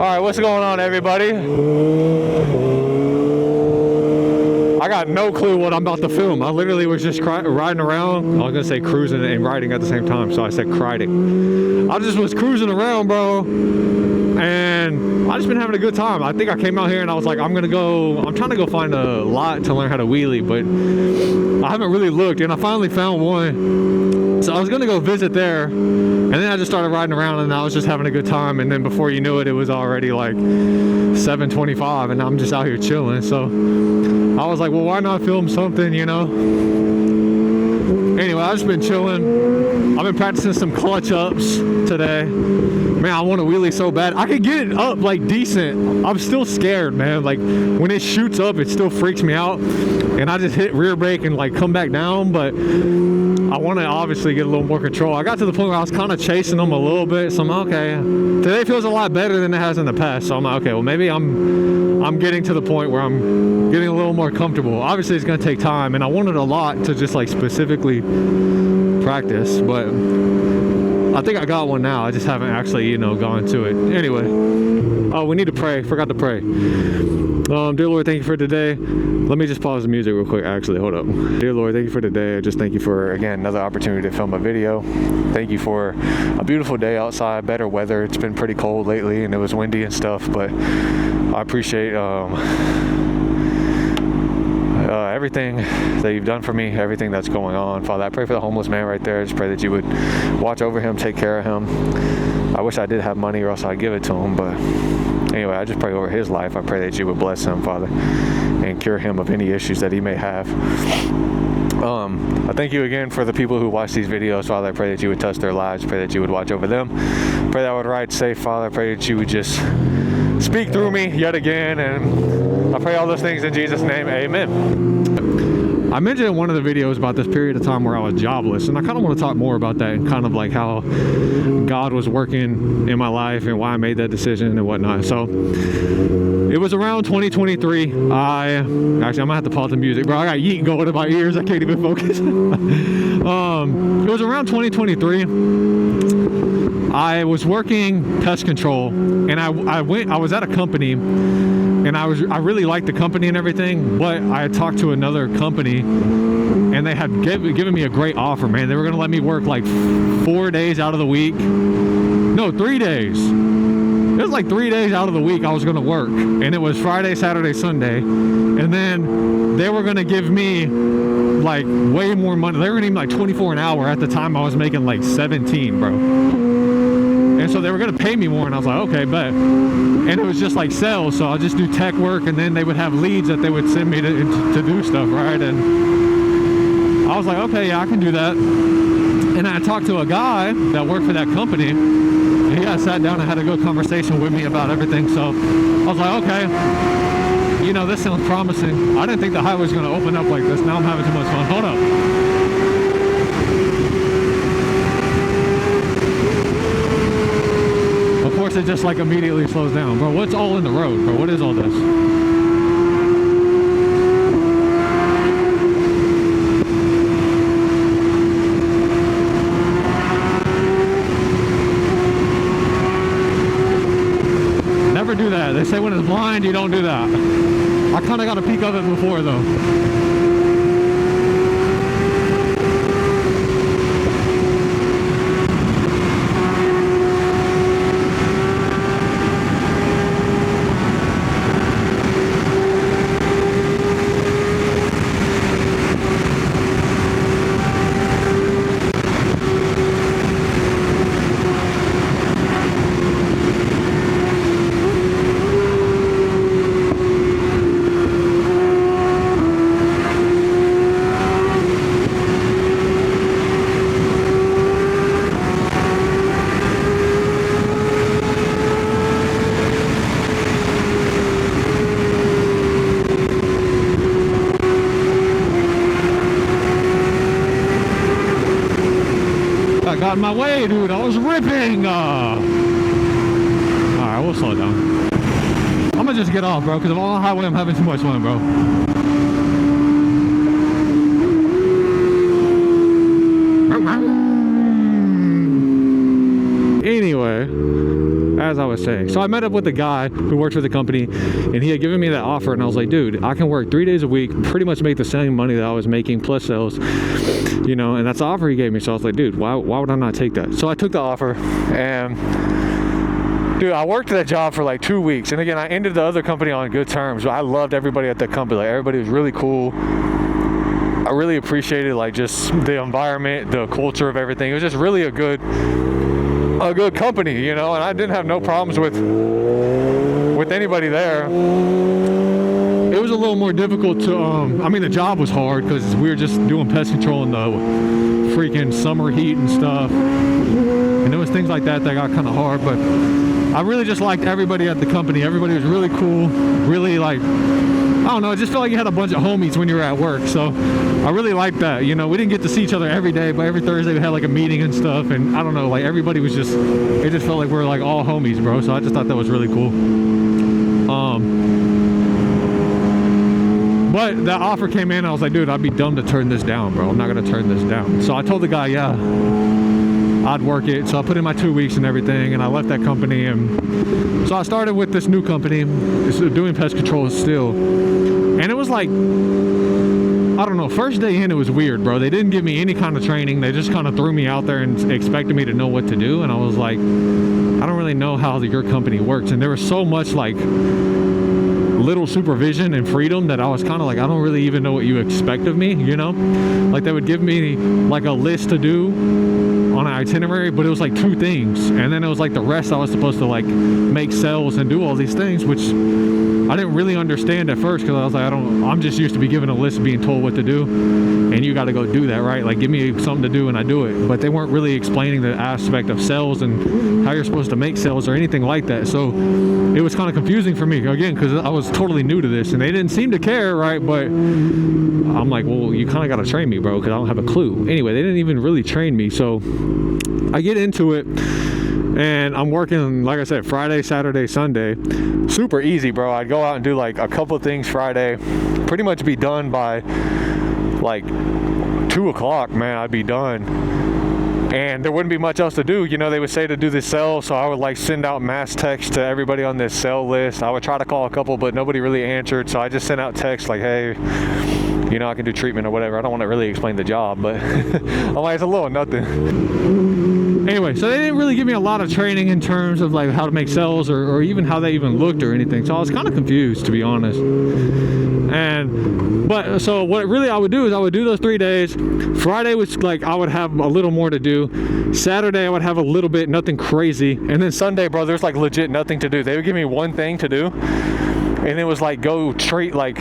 Alright, what's going on, everybody? I got no clue what I'm about to film. I literally was just riding around. I was gonna say cruising and riding at the same time, so I said criding. I just was cruising around, bro, and I just been having a good time. I think I came out here and I was like, I'm trying to go find a lot to learn how to wheelie, but I haven't really looked, and I finally found one. So I was gonna go visit there, and then I just started riding around and I was just having a good time, and then before you knew it, it was already like 7:25 and I'm just out here chilling. So I was like, well, why not film something, you know? Anyway, I've just been chilling. I've been practicing some clutch ups today. Man, I want to wheelie so bad. I could get it up like decent. I'm still scared, man. Like when it shoots up, it still freaks me out. And I just hit rear brake and like come back down, but I want to obviously get a little more control. I got to the point where I was kind of chasing them a little bit, so I'm like, okay. Today feels a lot better than it has in the past, so I'm like, okay, well maybe I'm getting to the point where I'm getting a little more comfortable. Obviously it's going to take time, and I wanted a lot to just like specifically practice, but I think I got one now. I just haven't actually, you know, gone to it. Anyway, oh, we need to pray. Forgot to pray. Dear Lord, thank you for today. Let me just pause the music real quick. Actually, hold up. Dear Lord, thank you for today. I just thank you for, again, another opportunity to film a video. Thank you for a beautiful day outside, better weather. It's been pretty cold lately and it was windy and stuff, but I appreciate everything that you've done for me, everything that's going on. Father, I pray for the homeless man right there. I just pray that you would watch over him, take care of him. I wish I did have money or else I'd give it to him, but anyway, I just pray over his life. I pray that you would bless him, Father, and cure him of any issues that he may have. I thank you again for the people who watch these videos, Father. I pray that you would touch their lives. Pray that you would watch over them. Pray that I would ride safe, Father. I pray that you would just speak through me yet again, and I pray all those things in Jesus' name. Amen. I mentioned in one of the videos about this period of time where I was jobless, and I kind of want to talk more about that and kind of like how God was working in my life and why I made that decision and whatnot. So it was around 2023. I'm gonna have to pause the music, bro. I got yeet going in my ears. I can't even focus. It was around 2023. I was working pest control, and I was at a company, and I really liked the company and everything, but I had talked to another company and they had given me a great offer, man. They were gonna let me work like 4 days out of the week. No, 3 days. It was like 3 days out of the week I was gonna work, and it was Friday, Saturday, Sunday, and then they were gonna give me like way more money. They were gonna give me like 24 an hour. At the time I was making like 17, bro. And so they were gonna pay me more, and I was like, okay, bet. And it was just like sales, so I'll just do tech work, and then they would have leads that they would send me to do stuff, right? And I was like, okay, yeah, I can do that. And I talked to a guy that worked for that company, and he got sat down and had a good conversation with me about everything. So I was like, okay, you know, this sounds promising. I didn't think the highway was gonna open up like this. Now I'm having too much fun. Hold up. It just like immediately slows down, bro. What's all in the road, bro? What is all this? Never do that. They say when it's blind, you don't do that. I kind of got a peek of it before, though. Got in my way, dude. I was ripping. Alright, we'll slow it down. I'm gonna just get off, bro, because I'm on the highway. I'm having too much fun, bro. Anyway, as I was saying, so I met up with a guy who worked for the company, and he had given me that offer, and I was like, dude, I can work 3 days a week, pretty much make the same money that I was making plus sales, you know, and that's the offer he gave me. So I was like, dude, why would I not take that? So I took the offer, and dude, I worked that job for like 2 weeks, and again, I ended the other company on good terms. I loved everybody at that company. Like, everybody was really cool. I really appreciated like just the environment, the culture of everything. It was just really a good company, you know, and I didn't have no problems with anybody there. It was a little more difficult to, I mean, the job was hard because we were just doing pest control in the freaking summer heat and stuff. And there was things like that got kind of hard, but I really just liked everybody at the company. Everybody was really cool, really like, I don't know, it just felt like you had a bunch of homies when you were at work. So I really liked that. You know, we didn't get to see each other every day, but every Thursday we had like a meeting and stuff. And I don't know, like everybody was just, it just felt like we were like all homies, bro. So I just thought that was really cool. But that offer came in, I was like, dude, I'd be dumb to turn this down, bro. I'm not gonna turn this down. So I told the guy, yeah, I'd work it. So I put in my 2 weeks and everything, and I left that company. And so I started with this new company, doing pest control still. And it was like, I don't know, first day in, it was weird, bro. They didn't give me any kind of training. They just kind of threw me out there and expected me to know what to do. And I was like, I don't really know how your company works. And there was so much like little supervision and freedom that I was kind of like, I don't really even know what you expect of me, you know? Like they would give me like a list to do on an itinerary, but it was like 2 things, and then it was like the rest I was supposed to like make sales and do all these things, which I didn't really understand at first, because I was like, I'm just used to be given a list, being told what to do, and you got to go do that, right? Like give me something to do and I do it. But they weren't really explaining the aspect of sales and how you're supposed to make sales or anything like that. So it was kind of confusing for me, again, because I was totally new to this and they didn't seem to care, right? But I'm like, well, you kind of got to train me, bro, because I don't have a clue. Anyway, they didn't even really train me. So I get into it and I'm working, like I said, Friday, Saturday, Sunday. Super easy, bro. I'd go out and do like a couple of things Friday, pretty much be done by like 2 o'clock, man. I'd be done. And there wouldn't be much else to do. You know, they would say to do this sale, so I would like send out mass text to everybody on this sale list. I would try to call a couple, but nobody really answered. So I just sent out text like, hey, you know, I can do treatment or whatever. I don't want to really explain the job, but I'm like, it's a little nothing. Anyway, so they didn't really give me a lot of training in terms of like how to make sales or even how they even looked or anything. So I was kind of confused, to be honest. But so what really I would do is I would do those 3 days. Friday was like I would have a little more to do. Saturday I would have a little bit, nothing crazy. And then Sunday, bro, there's like legit nothing to do. They would give me one thing to do, and it was like go treat like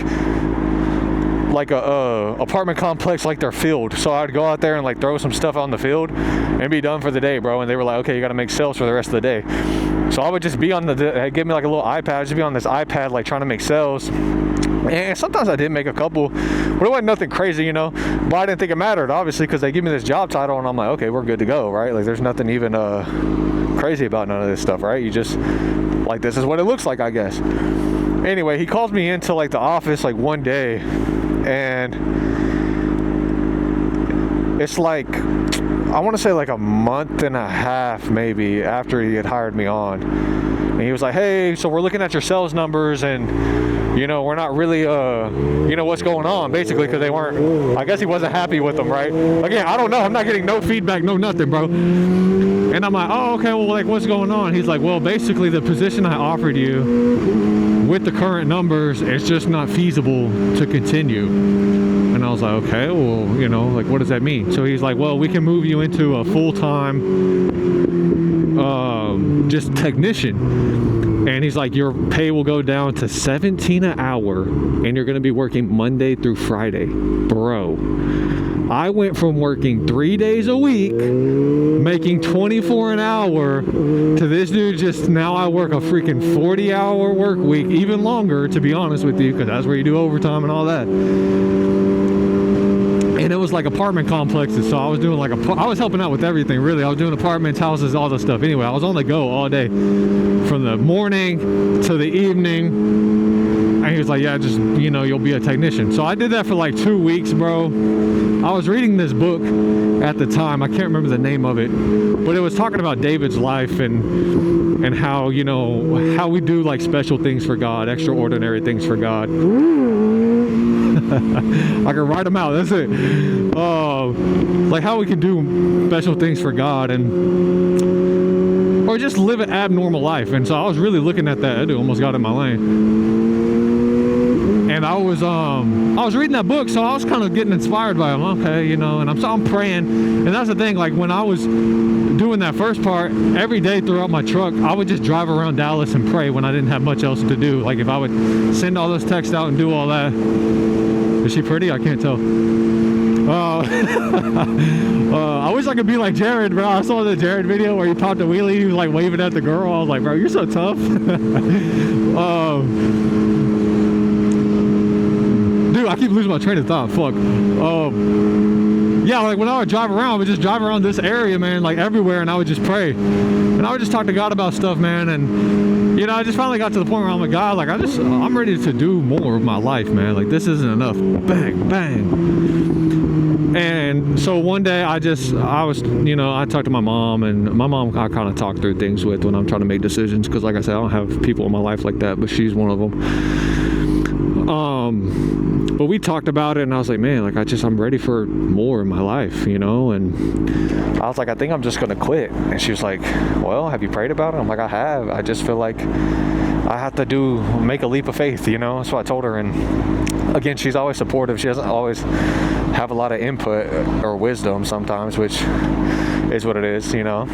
a apartment complex like their field. So I'd go out there and like throw some stuff on the field and be done for the day, bro. And they were like, okay, you got to make sales for the rest of the day. So I would just be on they'd give me like a little iPad. I'd just be on this iPad like trying to make sales. And sometimes I did make a couple, but it wasn't nothing crazy, you know. But I didn't think it mattered, obviously, because they give me this job title and I'm like, okay, we're good to go, right? Like there's nothing even crazy about none of this stuff, right? You just like, this is what it looks like, I guess. Anyway, he calls me into like the office like one day, and it's like, I want to say like a month and a half maybe after he had hired me on. And he was like, hey, so we're looking at your sales numbers, and you know, we're not really you know, what's going on, basically, because they weren't, I guess he wasn't happy with them, right? Again, I don't know, I'm not getting no feedback, no nothing, bro. And I'm like, oh, okay, well, like, what's going on? He's like, well, basically the position I offered you with the current numbers, it's just not feasible to continue. And I was like, okay, well, you know, like, what does that mean? So he's like, well, we can move you into a full-time just technician. And he's like, your pay will go down to $17 an hour, and you're going to be working Monday through Friday. Bro, I went from working 3 days a week, making $24 an hour, to this dude just, now I work a freaking 40-hour work week, even longer, to be honest with you, because that's where you do overtime and all that. And it was like apartment complexes, so I was doing like I was helping out with everything, really. I was doing apartments, houses, all that stuff. Anyway, I was on the go all day, from the morning to the evening. And he was like, yeah, just, you know, you'll be a technician. So I did that for like 2 weeks, bro. I was reading this book at the time. I can't remember the name of it, but it was talking about David's life, and and how, you know, how we do like special things for God, extraordinary things for God. I can write them out, that's it. Like how we can do special things for God, and or just live an abnormal life. And so I was really looking at that. I almost got in my lane. And I was reading that book, so I was kind of getting inspired by him. Okay, you know, and I'm praying. And that's the thing, like when I was doing that first part, every day throughout my truck, I would just drive around Dallas and pray when I didn't have much else to do. Like if I would send all those texts out and do all that. Is she pretty? I can't tell. I wish I could be like Jared, bro. I saw the Jared video where he popped a wheelie. He was like waving at the girl. I was like, bro, you're so tough. Dude, I keep losing my train of thought. Fuck. Yeah, like when I would drive around, I would just drive around this area, man, like everywhere, and I would just pray. And I would just talk to God about stuff, man. And, you know, I just finally got to the point where I'm like, God, like, I'm ready to do more of my life, man. Like, this isn't enough. Bang, bang. And so one day I was, you know, I talked to my mom, and my mom I kind of talk through things with when I'm trying to make decisions. Because, like I said, I don't have people in my life like that, but she's one of them. But we talked about it, and I was like, man, like I'm ready for more in my life, you know. And I was like, I think I'm just gonna quit. And she was like, well, have you prayed about it? I'm like, I have. I just feel like I have to make a leap of faith, you know. So I told her, and again, she's always supportive. She doesn't always have a lot of input or wisdom sometimes, which is what it is, you know.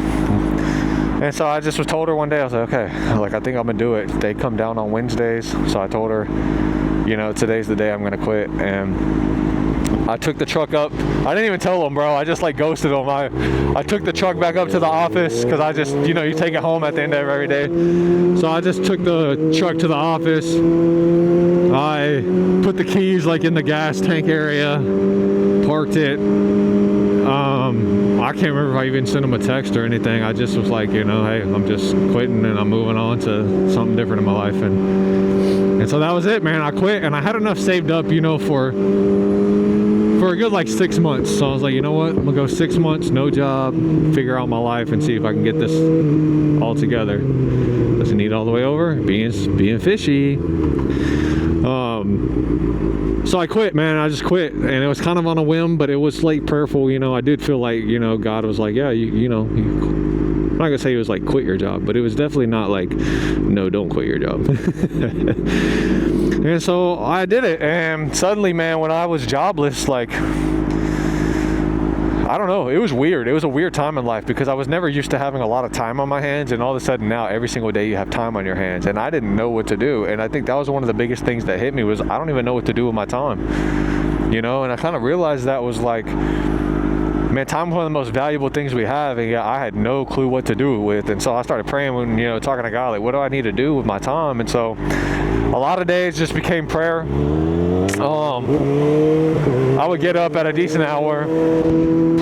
And so I just told her one day, I was like, okay, like I think I'm gonna do it. They come down on Wednesdays, so I told her, you know, today's the day I'm gonna quit. And I took the truck up. I didn't even tell them, bro. I just like ghosted them. I took the truck back up to the office because I just, you know, you take it home at the end of every day. So I just took the truck to the office. I put the keys like in the gas tank area, parked it. I can't remember if I even sent them a text or anything. I just was like, you know, hey, I'm just quitting and I'm moving on to something different in my life. And so that was it, man. I quit, and I had enough saved up, you know, for a good like 6 months. So I was like, you know what, I'm gonna go 6 months, no job, figure out my life and see if I can get this all together. Doesn't need all the way over, being fishy. So I quit, man. I just quit, and it was kind of on a whim, but it was like prayerful, you know. I did feel like, you know, God was like, yeah, you know, I'm not gonna say it was like quit your job, but it was definitely not like, no, don't quit your job. And so I did it, and suddenly, man, when I was jobless, like, I don't know, it was weird. It was a weird time in life because I was never used to having a lot of time on my hands, and all of a sudden now every single day you have time on your hands, and I didn't know what to do. And I think that was one of the biggest things that hit me was I don't even know what to do with my time, you know. And I kind of realized that was like, man, time is one of the most valuable things we have, and yeah, I had no clue what to do with. And so I started praying when, you know, talking to God, like, what do I need to do with my time? And so a lot of days just became prayer. I would get up at a decent hour,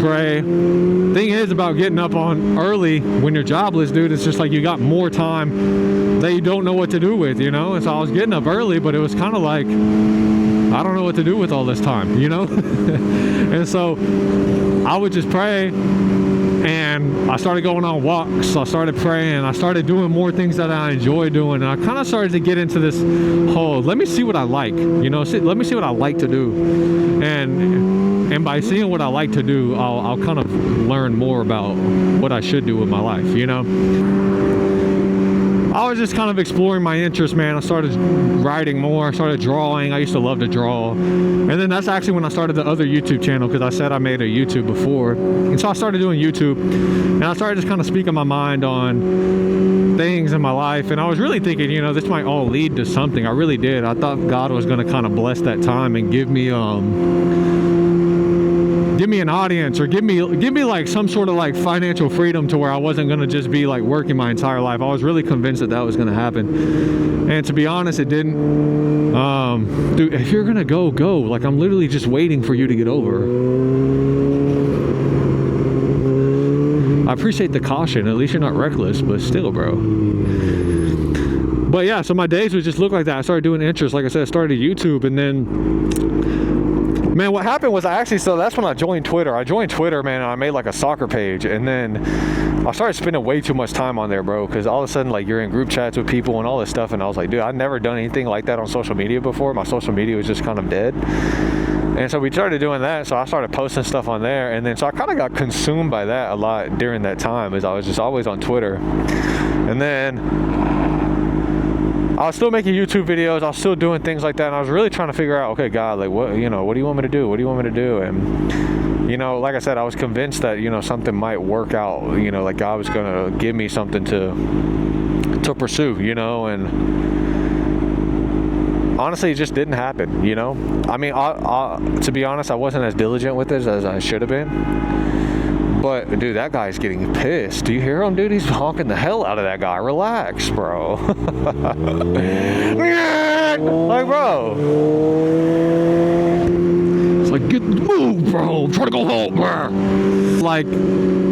pray. Thing is about getting up on early when you're jobless, dude, it's just like you got more time that you don't know what to do with, you know. And so I was getting up early, but it was kind of like, I don't know what to do with all this time, you know. And so I would just pray, and I started going on walks. I started praying. I started doing more things that I enjoy doing, and I kind of started to get into this whole, let me see what I like, you know, let me see what I like to do. And by seeing what I like to do, I'll kind of learn more about what I should do with my life, you know. I was just kind of exploring my interests, man. I started writing more. I started drawing. I used to love to draw. And then that's actually when I started the other YouTube channel, because I said I made a YouTube before. And so I started doing YouTube, and I started just kind of speaking my mind on things in my life. And I was really thinking, you know, this might all lead to something. I really did. I thought God was going to kind of bless that time and give me an audience, or give me like some sort of like financial freedom to where I wasn't gonna just be like working my entire life. I was really convinced that was gonna happen, and to be honest, it didn't. Dude, if you're gonna go. Like, I'm literally just waiting for you to get over. I appreciate the caution. At least you're not reckless, but still, bro. But yeah, so my days would just look like that. I started doing interests. Like I said, I started YouTube, and then, Man, what happened was so that's when I joined Twitter. I joined Twitter, man, and I made like a soccer page, and then I started spending way too much time on there, bro, because all of a sudden, like, you're in group chats with people and all this stuff, and I was like, dude, I've never done anything like that on social media before. My social media was just kind of dead. And so we started doing that, so I started posting stuff on there, and then so I kind of got consumed by that a lot during that time, as I was just always on Twitter. And then I was still making YouTube videos, I was still doing things like that, and I was really trying to figure out, okay, God, like, what do you want me to do? What do you want me to do? And, like I said, I was convinced that, something might work out, like God was going to give me something to pursue, and honestly, it just didn't happen, I mean, to be honest, I wasn't as diligent with this as I should have been. But, dude, that guy's getting pissed. Do you hear him, dude? He's honking the hell out of that guy. Relax, bro. Like, bro. It's like, move, bro. I'm trying to go home, bro. Like,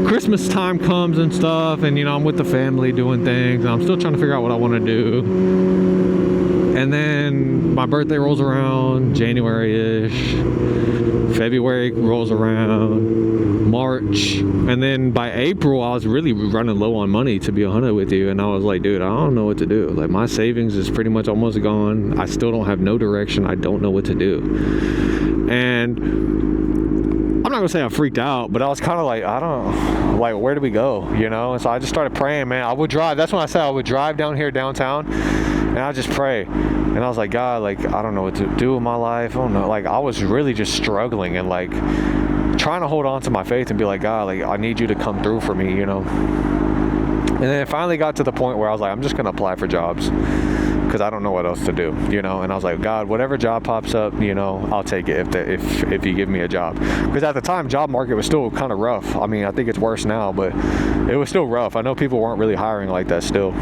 Christmas time comes and stuff, and, I'm with the family doing things, and I'm still trying to figure out what I want to do. And then my birthday rolls around, January-ish. February rolls around, March, and then by April I was really running low on money, to be 100 with you, and I was like, dude, I don't know what to do. Like, my savings is pretty much almost gone. I still don't have no direction. I don't know what to do. And I'm not gonna say I freaked out, but I was kind of like, where do we go, And so I just started praying, man. I would drive. That's when I said I would drive down here downtown, and I just pray. And I was like, God, like, I don't know what to do with my life. I don't know. Like, I was really just struggling and, like, trying to hold on to my faith and be like, God, like, I need you to come through for me, And then it finally got to the point where I was like, I'm just going to apply for jobs because I don't know what else to do, And I was like, God, whatever job pops up, I'll take it if you give me a job. Because at the time, job market was still kind of rough. I mean, I think it's worse now, but it was still rough. I know people weren't really hiring like that still.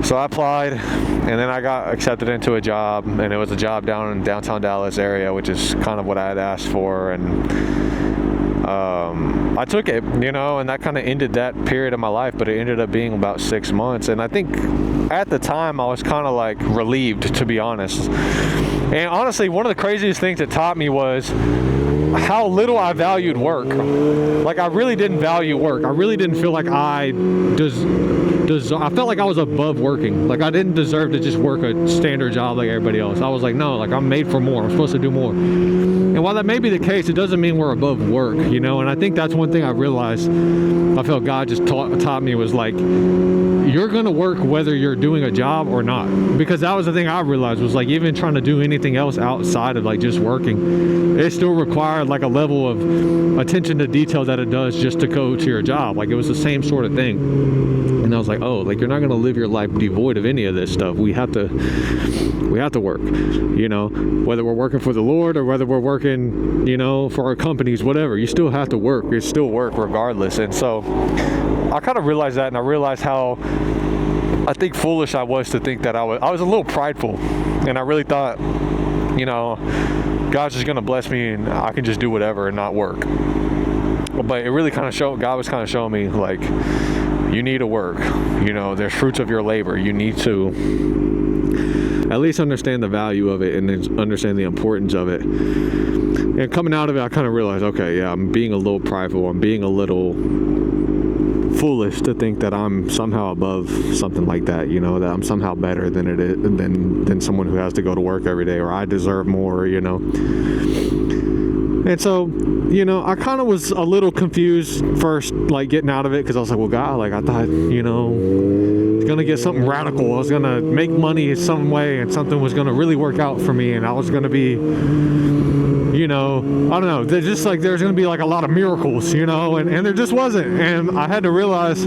So I applied, and then I got accepted into a job, and it was a job down in downtown Dallas area, which is kind of what I had asked for, and I took it, and that kind of ended that period of my life, but it ended up being about 6 months, and I think at the time I was kind of like relieved, to be honest. And honestly, one of the craziest things it taught me was how little I valued work. Like, I really didn't value work. I really didn't feel like I felt like I was above working. Like, I didn't deserve to just work a standard job like everybody else. I was like, no, like, I'm made for more. I'm supposed to do more. And while that may be the case, it doesn't mean we're above work, And I think that's one thing I realized. I felt God just taught me was like, you're going to work whether you're doing a job or not. Because that was the thing I realized was, like, even trying to do anything else outside of, like, just working, it still required, like, a level of attention to detail that it does just to go to your job. Like, it was the same sort of thing. And I was like, oh, like, you're not going to live your life devoid of any of this stuff. We have to work, whether we're working for the Lord or whether we're working, for our companies, whatever. You still have to work. You still work regardless. And so I kind of realized that, and I realized how I think foolish I was to think that I was a little prideful, and I really thought, God's just going to bless me and I can just do whatever and not work. But it really kind of God was kind of showing me, like, you need to work. There's fruits of your labor. You need to at least understand the value of it and then understand the importance of it. And coming out of it, I kind of realized, okay, yeah, I'm being a little prideful. I'm being a little foolish to think that I'm somehow above something like that, that I'm somehow better than than someone who has to go to work every day, or I deserve more, And so, I kind of was a little confused first, like, getting out of it, because I was like, well, God, like, I thought, I was going to get something radical. I was going to make money some way, and something was going to really work out for me, and I was going to be, I don't know, there's going to be, like, a lot of miracles, and there just wasn't. And I had to realize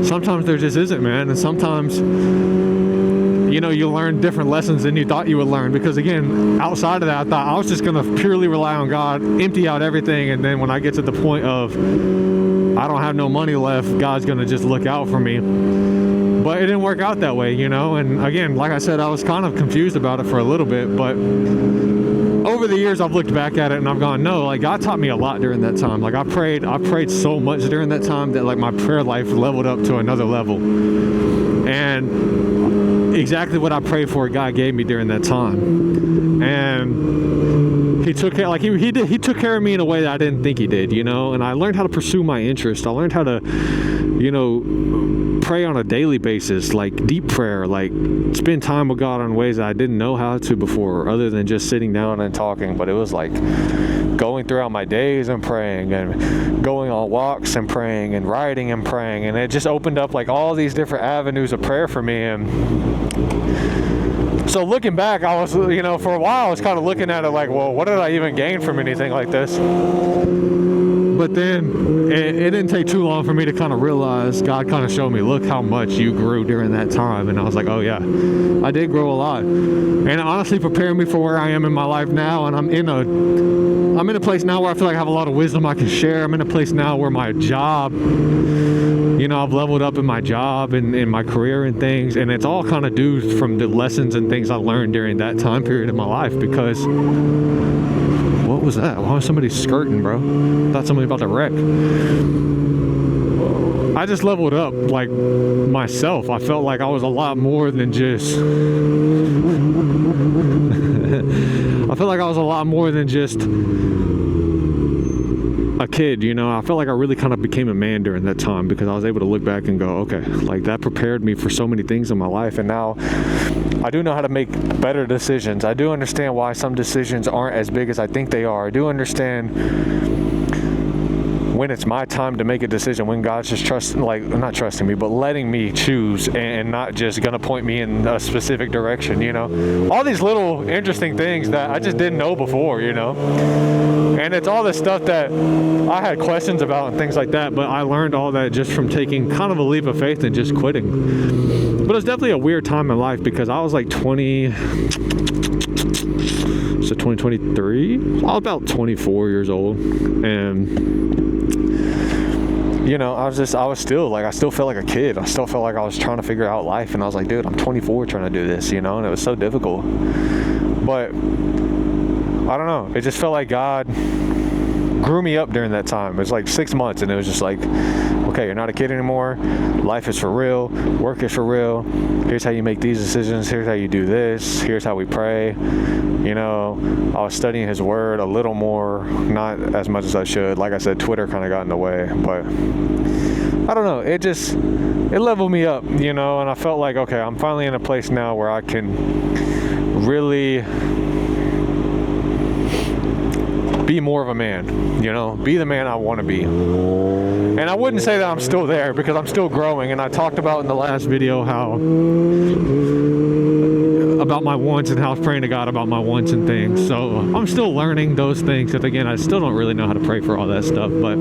sometimes there just isn't, man, and sometimes you learn different lessons than you thought you would learn, because again, outside of that, I thought I was just going to purely rely on God, empty out everything, and then when I get to the point of I don't have no money left, God's going to just look out for me. But it didn't work out that way, and again, like I said, I was kind of confused about it for a little bit, but over the years I've looked back at it and I've gone, no, like, God taught me a lot during that time. Like, I prayed so much during that time that, like, my prayer life leveled up to another level. And exactly what I prayed for, God gave me during that time. And he took care, like he took care of me in a way that I didn't think he did, you know. And I learned how to pursue my interest. I learned how to, you know, pray on a daily basis, like deep prayer, like spend time with God in ways that I didn't know how to before, other than just sitting down and talking. But it was like going throughout my days and praying, and going on walks and praying, and writing and praying, and it just opened up like all these different avenues of prayer for me. And so looking back, I was, you know, for a while I was kind of looking at it like, well, what did I even gain from anything like this? But then it didn't take too long for me to kind of realize, God kind of showed me, look how much you grew during that time. And I was like, oh yeah, I did grow a lot. And it honestly prepared me for where I am in my life now. And I'm in a place now where I feel like I have a lot of wisdom I can share. I'm in a place now where my job, you know, I've leveled up in my job and in my career and things. And it's all kind of due from the lessons and things I learned during that time period of my life. Because what was that? Why was somebody skirting, bro? I thought somebody about to wreck. I just leveled up, like, myself. I felt like I was a lot more than just I felt like I was a lot more than just a kid, you know. I felt like I really kind of became a man during that time, because I was able to look back and go, okay, like that prepared me for so many things in my life. And now I do know how to make better decisions. I do understand why some decisions aren't as big as I think they are. I do understand when it's my time to make a decision, when God's just not trusting me, but letting me choose, and not just gonna point me in a specific direction, you know. All these little interesting things that I just didn't know before, you know. And it's all this stuff that I had questions about and things like that, but I learned all that just from taking kind of a leap of faith and just quitting. But it was definitely a weird time in life, because I was like 2023? I was about 24 years old, and you know, I still felt like a kid. I still felt like I was trying to figure out life, and I was like, dude, I'm 24 trying to do this, you know, and it was so difficult. But I don't know, it just felt like God grew me up during that time. It was like 6 months, and it was just like, okay, you're not a kid anymore. Life is for real. Work is for real. Here's how you make these decisions. Here's how you do this. Here's how we pray. You know, I was studying His Word a little more, not as much as I should. Like I said, Twitter kind of got in the way, but I don't know. It leveled me up, you know, and I felt like, okay, I'm finally in a place now where I can really be more of a man, you know, be the man I want to be. And I wouldn't say that I'm still there, because I'm still growing. And I talked about in the last video about my wants and how I was praying to God about my wants and things. So I'm still learning those things, because again, I still don't really know how to pray for all that stuff, or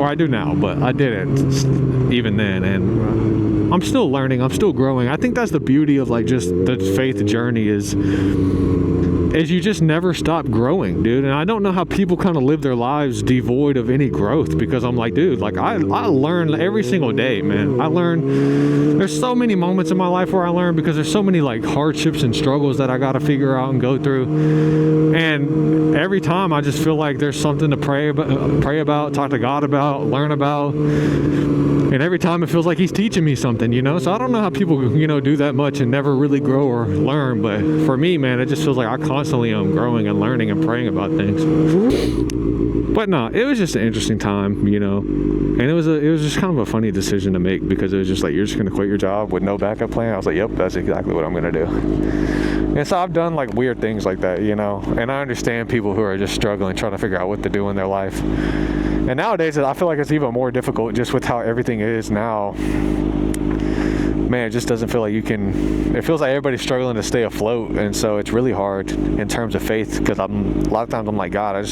I do now, but I didn't even then. And I'm still learning, I'm still growing. I think that's the beauty of like just the faith journey is you just never stop growing, dude. And I don't know how people kind of live their lives devoid of any growth, because I'm like, dude, like I learn every single day, man. I learn. There's so many moments in my life where I learn, because there's so many like hardships and struggles that I got to figure out and go through. And every time I just feel like there's something to pray about, talk to God about, learn about. And every time it feels like He's teaching me something, you know? So I don't know how people, you know, do that much and never really grow or learn. But for me, man, it just feels like I constantly am growing and learning and praying about things. But no, it was just an interesting time, you know? And it was just kind of a funny decision to make, because it was just like, you're just going to quit your job with no backup plan? I was like, yep, that's exactly what I'm going to do. And so I've done like weird things like that, you know? And I understand people who are just struggling, trying to figure out what to do in their life. And nowadays, I feel like it's even more difficult just with how everything is now. Man, it just doesn't feel like you can. It feels like everybody's struggling to stay afloat. And so it's really hard in terms of faith, because a lot of times I'm like, God,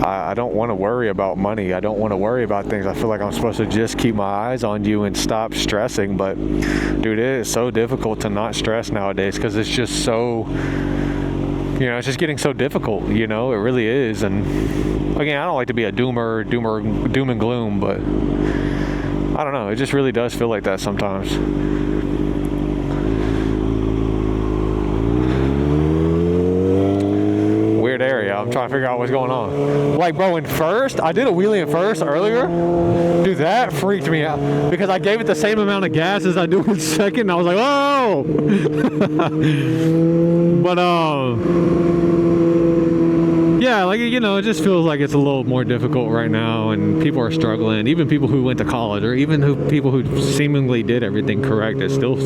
I don't want to worry about money. I don't want to worry about things. I feel like I'm supposed to just keep my eyes on you and stop stressing. But dude, it is so difficult to not stress nowadays, because it's just so, you know, it's just getting so difficult, you know, it really is. And again, I don't like to be a doom and gloom, but I don't know, it just really does feel like that sometimes. Weird area. I'm I'm trying to figure out what's going on. Like, bro, in first, I did a wheelie in first earlier. Dude, that freaked me out because I gave it the same amount of gas as I do in second. And I was like, oh! But, yeah, like, you know, it just feels like it's a little more difficult right now, and people are struggling. Even people who went to college, or even people who seemingly did everything correct, it's still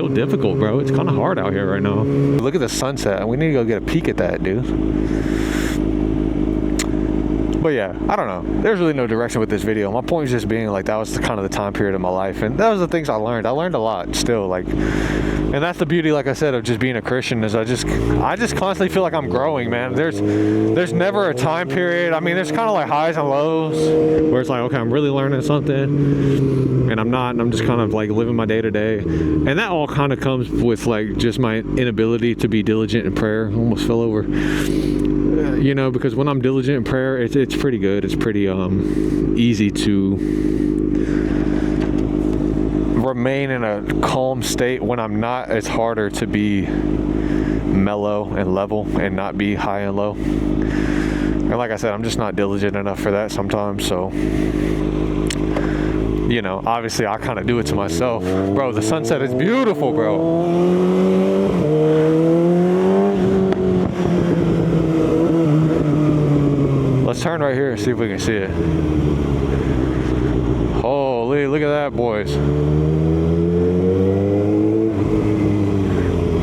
difficult, bro. It's kind of hard out here right now. Look at the sunset. We need to go get a peek at that, dude. But yeah, I don't know. There's really no direction with this video. My point is just being like, that was kind of the time period of my life, and that was the things I learned. I learned a lot still, like, and that's the beauty, like I said, of just being a Christian, is I just constantly feel like I'm growing, man. There's never a time period. I mean, there's kind of like highs and lows where it's like, okay, I'm really learning something, and I'm not, and I'm just kind of like living my day to day, and that all kind of comes with like just my inability to be diligent in prayer. I almost fell over. You know, because when I'm diligent in prayer, it's pretty good. It's pretty easy to remain in a calm state. When I'm not, it's harder to be mellow and level and not be high and low. And like I said, I'm just not diligent enough for that sometimes. So, you know, obviously I kind of do it to myself. Bro, the sunset is beautiful, bro. Let's turn right here and see if we can see it. Holy, look at that, boys.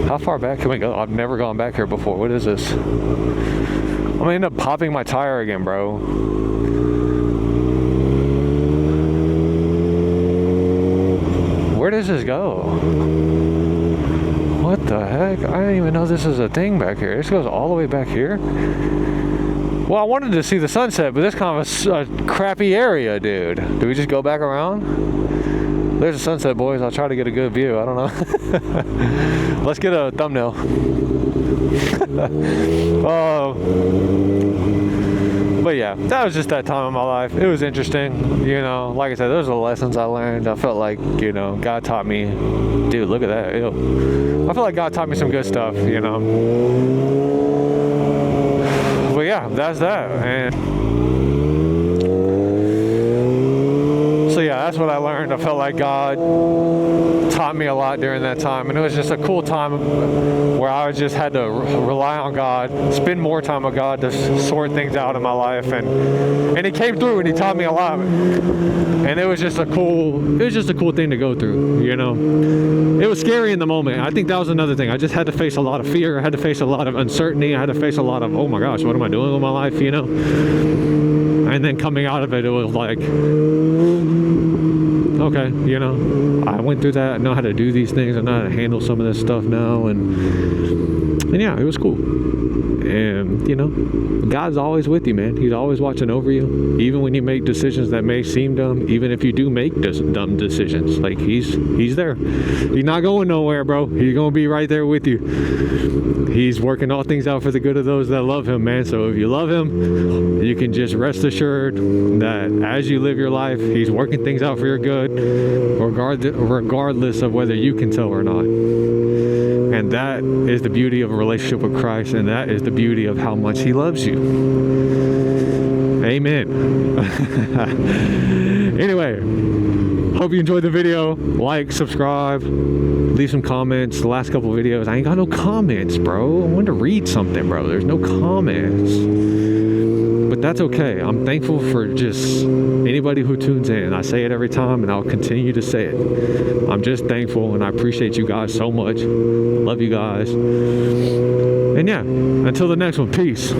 How far back can we go? I've never gone back here before. What is this? I'm gonna end up popping my tire again, bro. Where does this go? What the heck? I didn't even know this is a thing back here. This goes all the way back here? Well, I wanted to see the sunset, but this kind of a crappy area, dude. Do we just go back around? There's the sunset, boys. I'll try to get a good view. I don't know. Let's get a thumbnail. But yeah, that was just that time of my life. It was interesting, you know. Like I said, those are the lessons I learned. I felt like, you know, God taught me. Dude, look at that. Ew. I feel like God taught me some good stuff, you know. But yeah, that's that. And so yeah, that's what I learned. I felt like God taught me a lot during that time, and it was just a cool time where I just had to rely on God, spend more time with God to sort things out in my life, and He came through and He taught me a lot. And it was just a cool thing to go through, you know. It was scary in the moment. I think that was another thing. I just had to face a lot of fear. I had to face a lot of uncertainty. I had to face a lot of, oh my gosh, what am I doing with my life, you know? And then coming out of it, it was like, okay, you know, I went through that. I know how to do these things. I know how to handle some of this stuff now. And yeah, it was cool. And, you know, God's always with you, man. He's always watching over you. Even when you make decisions that may seem dumb, even if you do make dumb decisions, like he's there. He's not going nowhere, bro. He's going to be right there with you. He's working all things out for the good of those that love Him, man. So if you love Him, you can just rest assured that as you live your life, He's working things out for your good, regardless of whether you can tell or not. And that is the beauty of a relationship with Christ, and that is the beauty of how much He loves you. Amen. Anyway, hope you enjoyed the video. Like, subscribe, leave some comments. The last couple videos, I ain't got no comments, bro. I wanted to read something, bro. There's no comments. But that's okay. I'm thankful for just anybody who tunes in. I say it every time, and I'll continue to say it. I'm just thankful, and I appreciate you guys so much. Love you guys. And yeah, until the next one, peace.